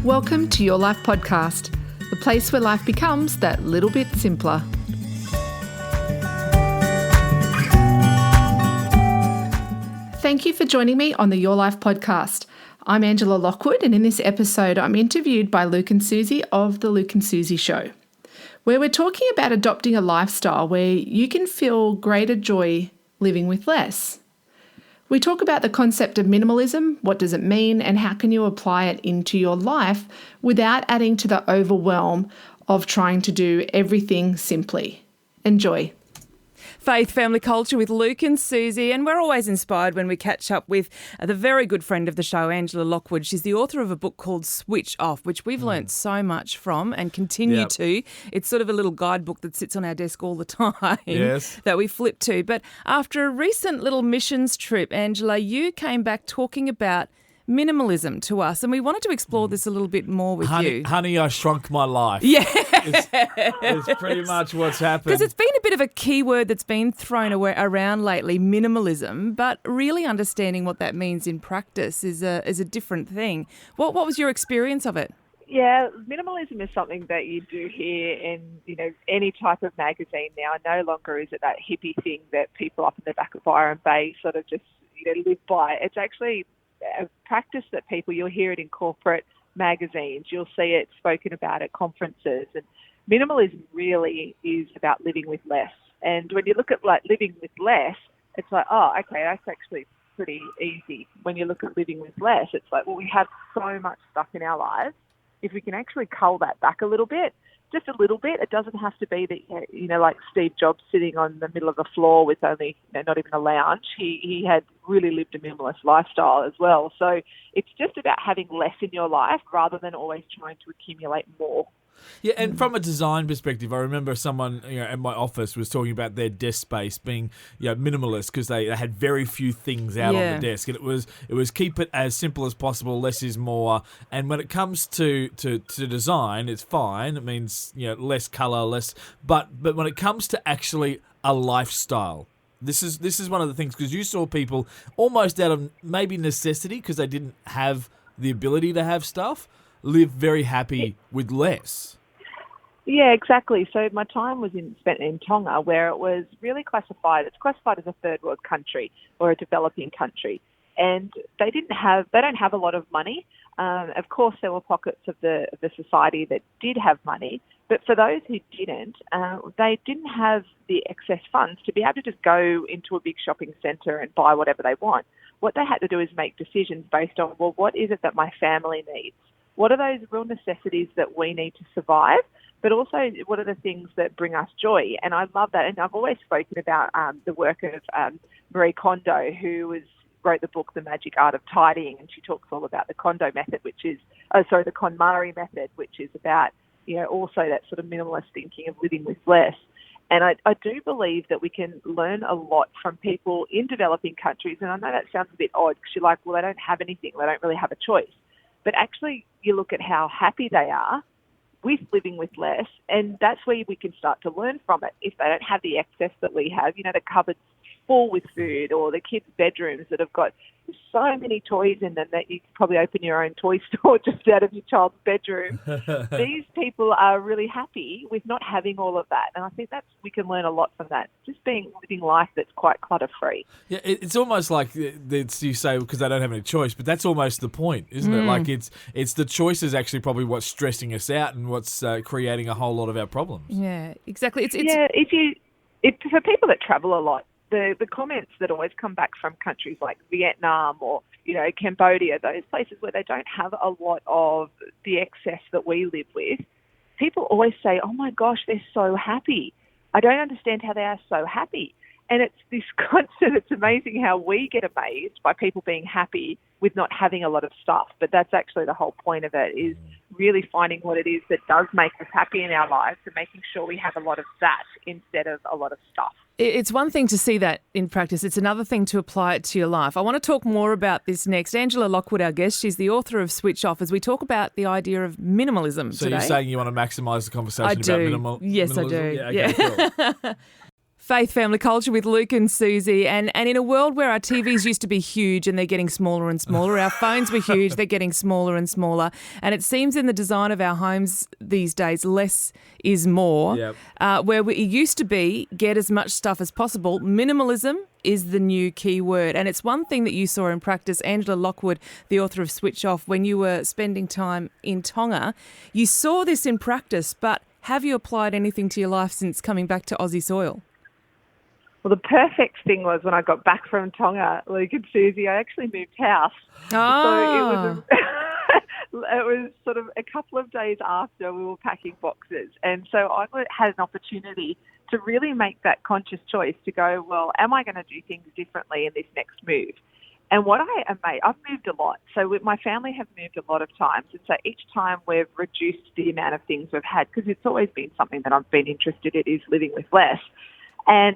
Welcome to Your Life Podcast, the place where life becomes that little bit simpler. Thank you for joining me on the Your Life Podcast. I'm Angela Lockwood, and in this episode, I'm interviewed by Luke and Susie of The Luke and Susie Show, where we're talking about adopting a lifestyle where you can feel greater joy living with less. We talk about the concept of minimalism, what does it mean, and how can you apply it into your life without adding to the overwhelm of trying to do everything simply. Enjoy. Faith, Family Culture with Luke and Susie, and we're always inspired when we catch up with the very good friend of the show, Angela Lockwood. She's the author of a book called Switch Off, which we've learnt so much from and continue to. It's sort of a little guidebook that sits on our desk all the time that we flip to. But after a recent little missions trip, Angela, you came back talking about minimalism to us, and we wanted to explore this a little bit more with you. Honey, I shrunk my life. Yeah. It's pretty much what's happened. Because it's been a bit of a key word that's been thrown around lately, minimalism, but really understanding what that means in practice is a different thing. What was your experience of it? Yeah, minimalism is something that you do hear in, any type of magazine now. No longer is it that hippie thing that people up in the back of Byron Bay sort of just, live by. It's actually a practice that you'll hear it in corporate magazines, you'll see it spoken about at conferences, and minimalism really is about living with less. And when you look at living with less, it's like, oh, okay, that's actually pretty easy. When you look at living with less, it's like, well, we have so much stuff in our lives. If we can actually cull that back a little bit, just a little bit, it doesn't have to be that, like Steve Jobs sitting on the middle of the floor with only, not even a lounge. He had really lived a minimalist lifestyle as well. So it's just about having less in your life rather than always trying to accumulate more. Yeah, and from a design perspective, I remember someone at my office was talking about their desk space being minimalist because they had very few things out on the desk, and it was keep it as simple as possible. Less is more. And when it comes to design, it's fine. It means less color, less. But when it comes to actually a lifestyle. This is one of the things, because you saw people almost out of maybe necessity because they didn't have the ability to have stuff, live very happy with less. Yeah, exactly. So my time was spent in Tonga, where it was really classified. It's classified as a third world country or a developing country, and they don't have a lot of money. Of course, there were pockets of the society that did have money, but for those who didn't, they didn't have the excess funds to be able to just go into a big shopping centre and buy whatever they want. What they had to do is make decisions based on, well, what is it that my family needs? What are those real necessities that we need to survive? But also, what are the things that bring us joy? And I love that. And I've always spoken about the work of Marie Kondo, who wrote the book, The Magic Art of Tidying. And she talks all about the Kondo method, the KonMari method, which is about, also that sort of minimalist thinking of living with less. And I do believe that we can learn a lot from people in developing countries. And I know that sounds a bit odd because you're like, well, they don't have anything. They don't really have a choice. But actually, you look at how happy they are with living with less, and that's where we can start to learn from it. If they don't have the excess that we have, the cupboards full with food, or the kids' bedrooms that have got so many toys in them that you could probably open your own toy store just out of your child's bedroom. These people are really happy with not having all of that. And I think we can learn a lot from that. Just living life that's quite clutter-free. Yeah, it's almost like you say because they don't have any choice, but that's almost the point, isn't it? Like it's the choice is actually probably what's stressing us out and what's creating a whole lot of our problems. Yeah, exactly. For people that travel a lot, the comments that always come back from countries like Vietnam or, Cambodia, those places where they don't have a lot of the excess that we live with, people always say, oh my gosh, they're so happy. I don't understand how they are so happy. And it's this constant, it's amazing how we get amazed by people being happy with not having a lot of stuff. But that's actually the whole point of it, is really finding what it is that does make us happy in our lives and making sure we have a lot of that instead of a lot of stuff. It's one thing to see that in practice. It's another thing to apply it to your life. I want to talk more about this next. Angela Lockwood, our guest, she's the author of Switch Off, as we talk about the idea of minimalism so today. you're saying you want to maximise the conversation about Yes, minimalism? I do. Yeah, okay, cool. Faith Family Culture with Luke and Susie. And in a world where our TVs used to be huge and they're getting smaller and smaller, our phones were huge, they're getting smaller and smaller. And it seems in the design of our homes these days, less is more. Yep. Where it used to be, get as much stuff as possible. Minimalism is the new key word. And it's one thing that you saw in practice, Angela Lockwood, the author of Switch Off, when you were spending time in Tonga. You saw this in practice, but have you applied anything to your life since coming back to Aussie soil? Well, the perfect thing was when I got back from Tonga, Luke and Susie, I actually moved house. Oh. So it was sort of a couple of days after we were packing boxes. And so I had an opportunity to really make that conscious choice to go, well, am I going to do things differently in this next move? And what I've moved a lot. So my family have moved a lot of times. And so each time we've reduced the amount of things we've had, because it's always been something that I've been interested in, is living with less. And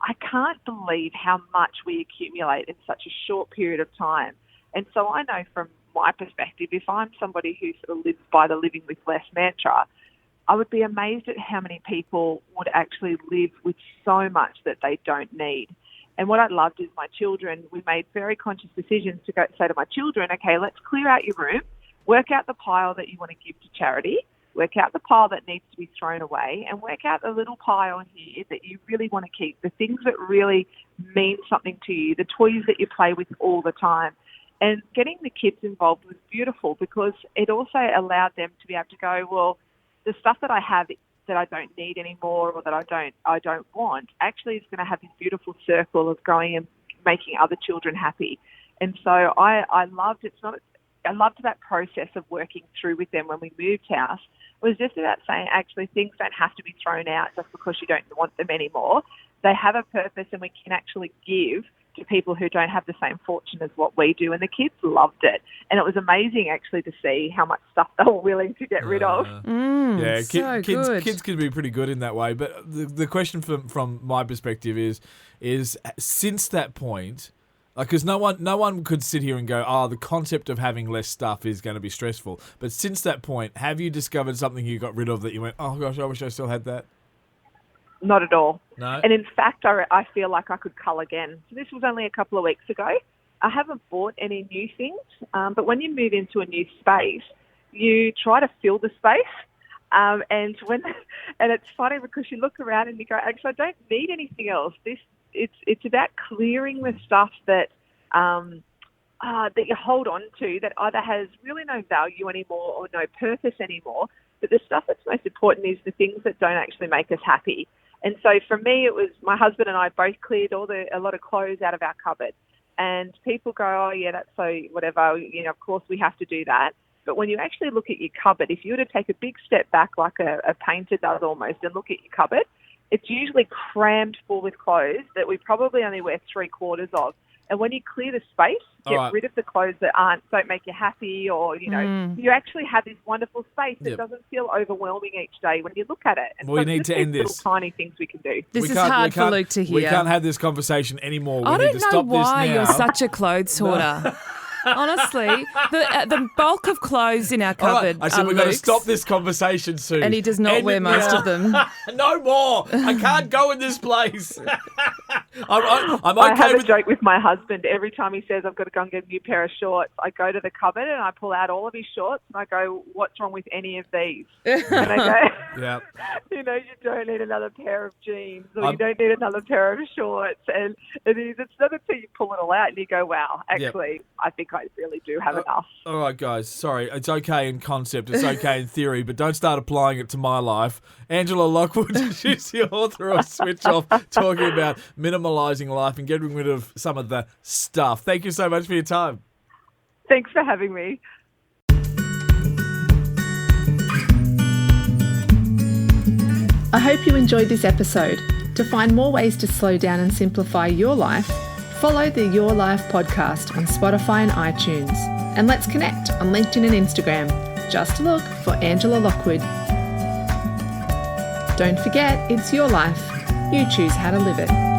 I can't believe how much we accumulate in such a short period of time. And so I know from my perspective, if I'm somebody who sort of lives by the living with less mantra, I would be amazed at how many people would actually live with so much that they don't need. And what I loved is my children, we made very conscious decisions to go say to my children, okay, let's clear out your room, work out the pile that you want to give to charity, work out the pile that needs to be thrown away, and work out the little pile here that you really want to keep, the things that really mean something to you, the toys that you play with all the time. And getting the kids involved was beautiful because it also allowed them to be able to go, well, the stuff that I have that I don't need anymore or that I don't want actually is going to have this beautiful circle of going and making other children happy. And so I loved that process of working through with them when we moved house. It was just about saying actually things don't have to be thrown out just because you don't want them anymore. They have a purpose and we can actually give to people who don't have the same fortune as what we do. And the kids loved it. And it was amazing actually to see how much stuff they were willing to get rid of. Kids can be pretty good in that way. But the question from my perspective is since that point, because no one could sit here and go, the concept of having less stuff is going to be stressful. But since that point, have you discovered something you got rid of that you went, oh gosh, I wish I still had that? Not at all. No? And in fact, I feel like I could cull again. So this was only a couple of weeks ago. I haven't bought any new things, but when you move into a new space, you try to fill the space. And it's funny because you look around and you go, actually, I don't need anything else. It's about clearing the stuff that you hold on to that either has really no value anymore or no purpose anymore. But the stuff that's most important is the things that don't actually make us happy. And so for me, it was my husband and I both cleared a lot of clothes out of our cupboard. And people go, oh, yeah, that's so whatever. You know, of course we have to do that. But when you actually look at your cupboard, if you were to take a big step back like a painter does almost and look at your cupboard, it's usually crammed full with clothes that we probably only wear 3/4 of. And when you clear the space, get rid of the clothes that don't make you happy or, you actually have this wonderful space that doesn't feel overwhelming each day when you look at it. And we need to end this. Little tiny things we can do. This is hard for Luke to hear. We can't have this conversation anymore. I don't know why you're such a clothes hoarder. Honestly, the bulk of clothes in our cupboard I said we've got to stop this conversation soon. And he does not wear most of them. No more. I can't go in this place. I'm okay I have a joke with my husband. Every time he says I've got to go and get a new pair of shorts, I go to the cupboard and I pull out all of his shorts and I go, what's wrong with any of these? And I go, yeah. You don't need another pair of jeans or you don't need another pair of shorts. And it's not until you pull it all out and you go, wow, actually, I think I really do have enough. All right, guys. Sorry. It's okay in concept. It's okay in theory, but don't start applying it to my life. Angela Lockwood, she's the author of Switch Off, talking about minimalising life and getting rid of some of the stuff. Thank you so much for your time. Thanks for having me. I hope you enjoyed this episode. To find more ways to slow down and simplify your life, follow the Your Life podcast on Spotify and iTunes. And let's connect on LinkedIn and Instagram. Just look for Angela Lockwood. Don't forget, it's your life. You choose how to live it.